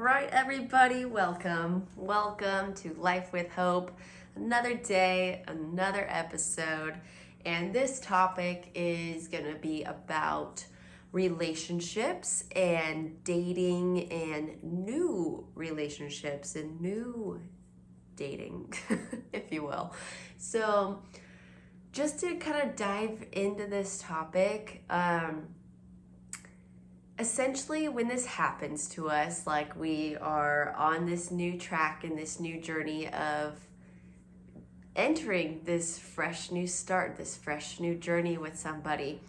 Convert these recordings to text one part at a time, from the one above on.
right, everybody, welcome to Life with Hope. Another day, another episode, and this topic is going to be about relationships and dating and new relationships and new dating, if you will. So just to kind of dive into this topic, essentially when this happens to us, like we are on this new track and this new journey of entering this fresh new start, this fresh new journey with somebody,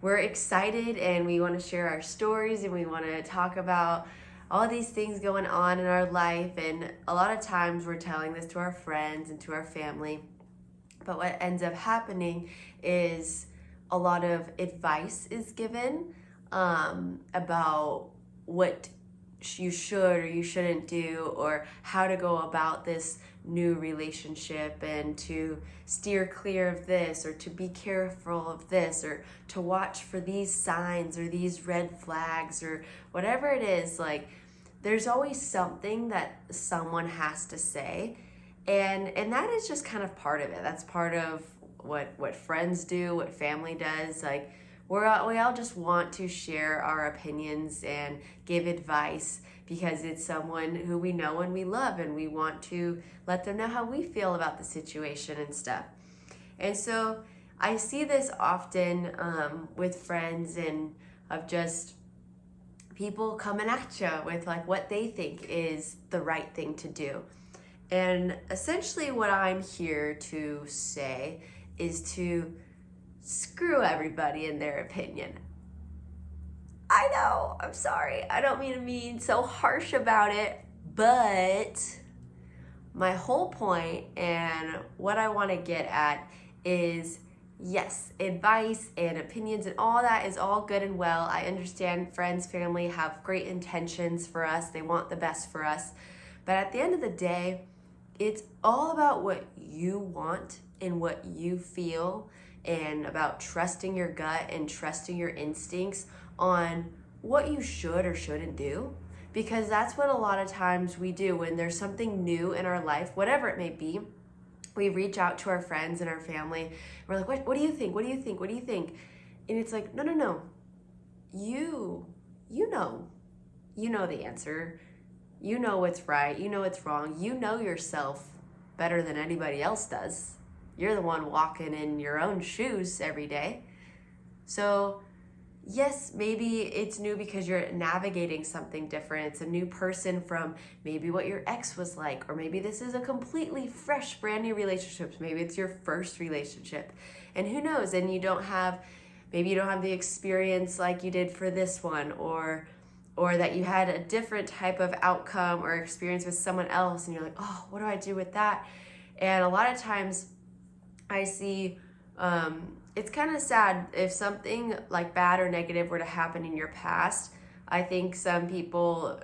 we're excited and we want to share our stories and we want to talk about all these things going on in our life. And a lot of times we're telling this to our friends and to our family, but what ends up happening is a lot of advice is given about what you should or you shouldn't do, or how to go about this new relationship, and to steer clear of this, or to be careful of this, or to watch for these signs or these red flags, or whatever it is. Like, there's always something that someone has to say, and that is just kind of part of it. That's part of what friends do, what family does. Like, we all just want to share our opinions and give advice because it's someone who we know and we love, and we want to let them know how we feel about the situation and stuff. And so I see this often with friends, and of just people coming at you with like what they think is the right thing to do. And essentially what I'm here to say is to screw everybody and their opinion. I know, I'm sorry. I don't mean to be so harsh about it, but my whole point and what I want to get at is, yes, advice and opinions and all that is all good and well. I understand friends, family have great intentions for us. They want the best for us. But at the end of the day, it's all about what you want and what you feel, and about trusting your gut and trusting your instincts on what you should or shouldn't do. Because that's what a lot of times we do when there's something new in our life, whatever it may be. We reach out to our friends and our family. We're like, what do you think? What do you think? What do you think? And it's like, no. You know the answer. You know what's right. You know what's wrong. You know yourself better than anybody else does. You're the one walking in your own shoes every day. So yes, maybe it's new because you're navigating something different. It's a new person from maybe what your ex was like, or maybe this is a completely fresh, brand new relationship. Maybe it's your first relationship, and who knows? And maybe you don't have the experience like you did for this one, or that you had a different type of outcome or experience with someone else, and you're like, oh, what do I do with that? And a lot of times I see it's kind of sad if something like bad or negative were to happen in your past. I think some people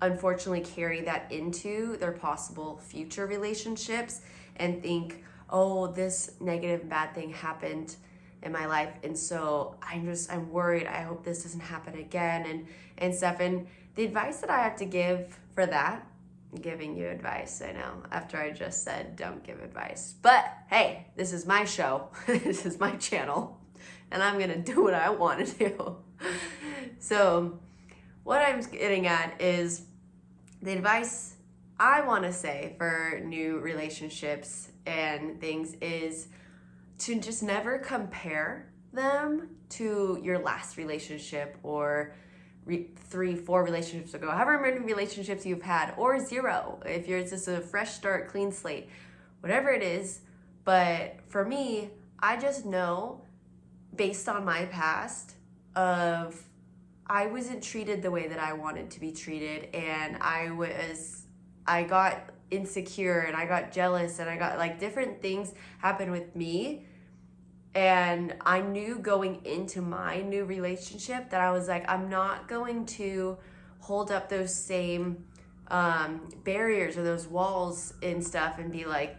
unfortunately carry that into their possible future relationships and think, oh, this negative bad thing happened in my life, and so I'm worried. I hope this doesn't happen again, and stuff. And the advice that I have to give for that, giving you advice, I know, after I just said don't give advice, but hey, this is my show. This is my channel, and I'm gonna do what I want to do. So what I'm getting at is the advice I want to say for new relationships and things is to just never compare them to your last relationship, or 3-4 relationships ago, however many relationships you've had, or 0 if you're just a fresh start, clean slate, whatever it is. But for me, I just know based on my past of I wasn't treated the way that I wanted to be treated, and I got insecure and I got jealous, and I got like different things happened with me. And I knew going into my new relationship that I was like, I'm not going to hold up those same barriers or those walls and stuff, and be like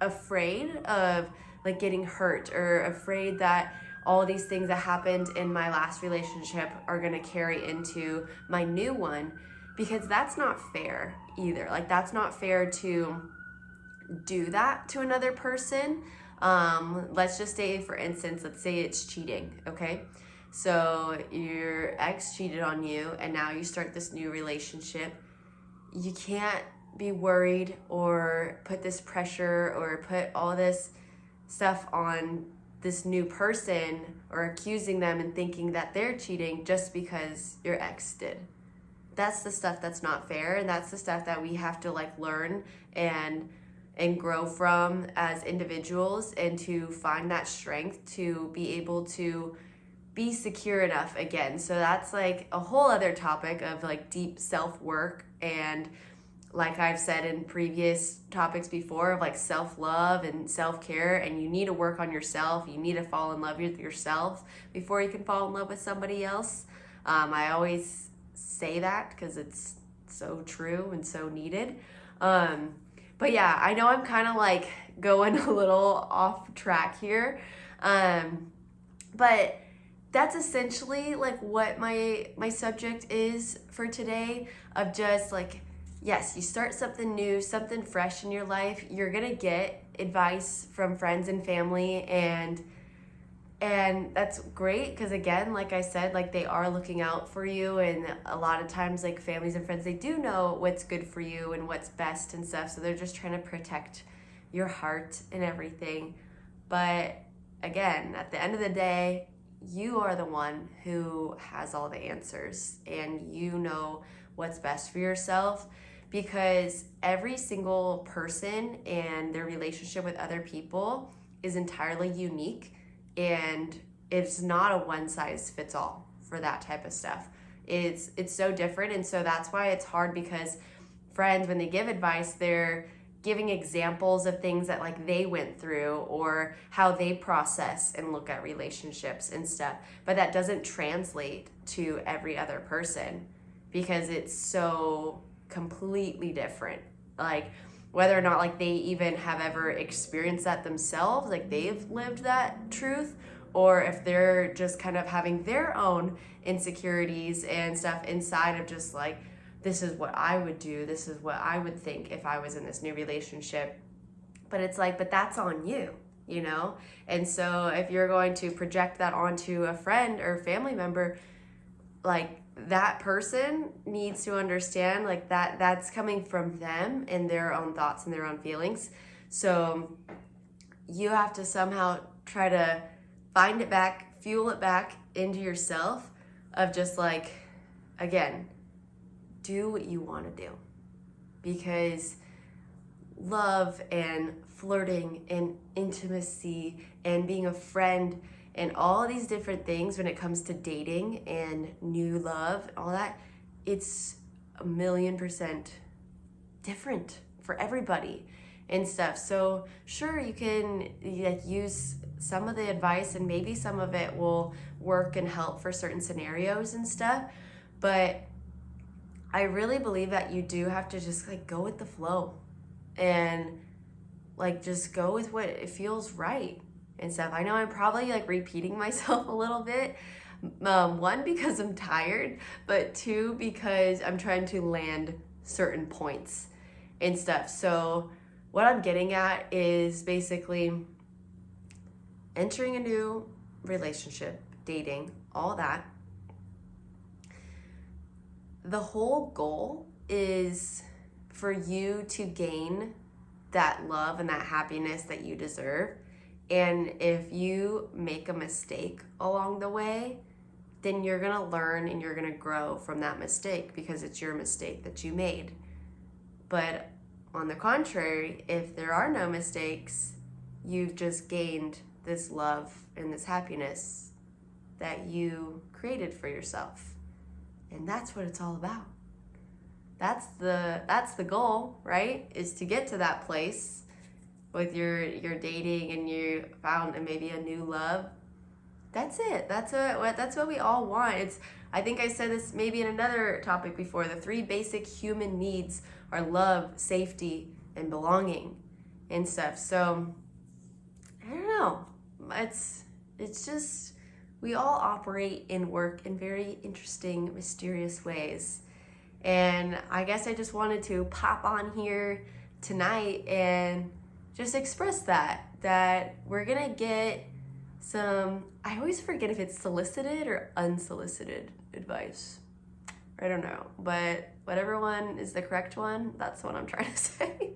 afraid of like getting hurt, or afraid that all these things that happened in my last relationship are going to carry into my new one. because that's not fair either. Like, that's not fair to do that to another person. Let's just say, for instance, let's say it's cheating, okay? So your ex cheated on you and now you start this new relationship. You can't be worried or put this pressure or put all this stuff on this new person or accusing them and thinking that they're cheating just because your ex did. That's the stuff that's not fair, and that's the stuff that we have to like learn and grow from as individuals, and to find that strength to be able to be secure enough again. So that's like a whole other topic of like deep self-work, and like I've said in previous topics before, of like self-love and self-care, and you need to work on yourself. You need to fall in love with yourself before you can fall in love with somebody else. I always say that because it's so true and so needed. But yeah, I know I'm kind of like going a little off track here. But that's essentially like what my subject is for today, of just like, yes, you start something new, something fresh in your life, you're gonna get advice from friends and family, and that's great, because again, like I said, like they are looking out for you, and a lot of times like families and friends, they do know what's good for you and what's best and stuff, so they're just trying to protect your heart and everything. But again, at the end of the day, you are the one who has all the answers, and you know what's best for yourself, because every single person and their relationship with other people is entirely unique, and it's not a one size fits all for that type of stuff. It's so different, and so that's why it's hard, because friends, when they give advice, they're giving examples of things that like they went through or how they process and look at relationships and stuff, but that doesn't translate to every other person, because it's so completely different. Like, whether or not like they even have ever experienced that themselves, like they've lived that truth, or if they're just kind of having their own insecurities and stuff inside of just like, this is what I would do, this is what I would think if I was in this new relationship. But it's like, but that's on you, you know? And so if you're going to project that onto a friend or family member, like that person needs to understand like that's coming from them and their own thoughts and their own feelings. So you have to somehow try to find it back, fuel it back into yourself, of just like, again, do what you want to do, because love and flirting and intimacy and being a friend and all these different things, when it comes to dating and new love and all that, it's 1,000,000% different for everybody and stuff. So sure, you can like use some of the advice, and maybe some of it will work and help for certain scenarios and stuff, but I really believe that you do have to just like go with the flow, and like just go with what it feels right and stuff. I know I'm probably like repeating myself a little bit. One, because I'm tired, but two, because I'm trying to land certain points and stuff. So what I'm getting at is basically entering a new relationship, dating, all that. The whole goal is for you to gain that love and that happiness that you deserve. And if you make a mistake along the way, then you're going to learn and you're going to grow from that mistake, because it's your mistake that you made. But on the contrary, if there are no mistakes, you've just gained this love and this happiness that you created for yourself. And that's what it's all about. That's the goal, right? Is to get to that place with your dating and you found maybe a new love. That's it. That's what we all want. I think I said this maybe in another topic before. The 3 basic human needs are love, safety, and belonging and stuff. So I don't know. It's just, we all operate and work in very interesting, mysterious ways. And I guess I just wanted to pop on here tonight and just express that we're gonna get some, I always forget if it's solicited or unsolicited advice. I don't know, but whatever one is the correct one, that's what I'm trying to say.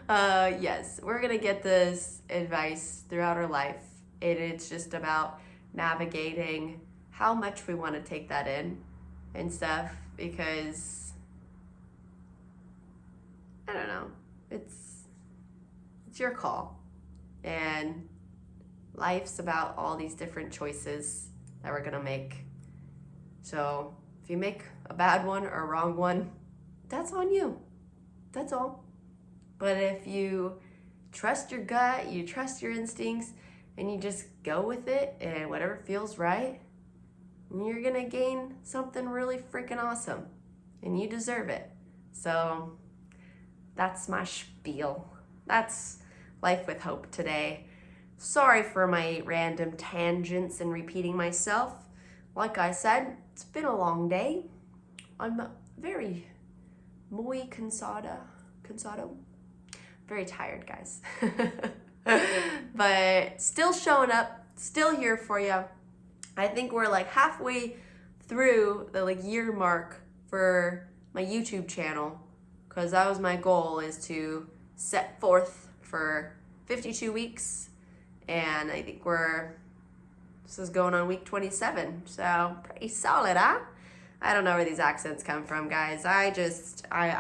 Yes, we're gonna get this advice throughout our life. It's just about navigating how much we want to take that in and stuff, because I don't know, it's your call, and life's about all these different choices that we're gonna make. So if you make a bad one or a wrong one, that's on you. That's all. But if you trust your gut, you trust your instincts, and you just go with it and whatever feels right, you're gonna gain something really freaking awesome, and you deserve it. So that's my spiel. That's Life with Hope today. Sorry for my random tangents and repeating myself. Like I said, it's been a long day. I'm very muy cansado. Very tired, guys. But still showing up, still here for you. I think we're like halfway through the year mark for my YouTube channel, because that was my goal, is to set forth for 52 weeks, and I think this is going on week 27, so pretty solid, huh? I don't know where these accents come from, guys. I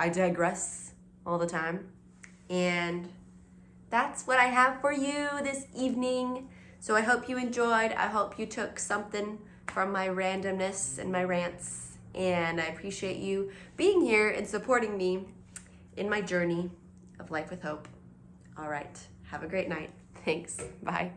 digress all the time. And that's what I have for you this evening. So I hope you enjoyed. I hope you took something from my randomness and my rants. And I appreciate you being here and supporting me in my journey of Life with Hope. All right. Have a great night. Thanks. Bye.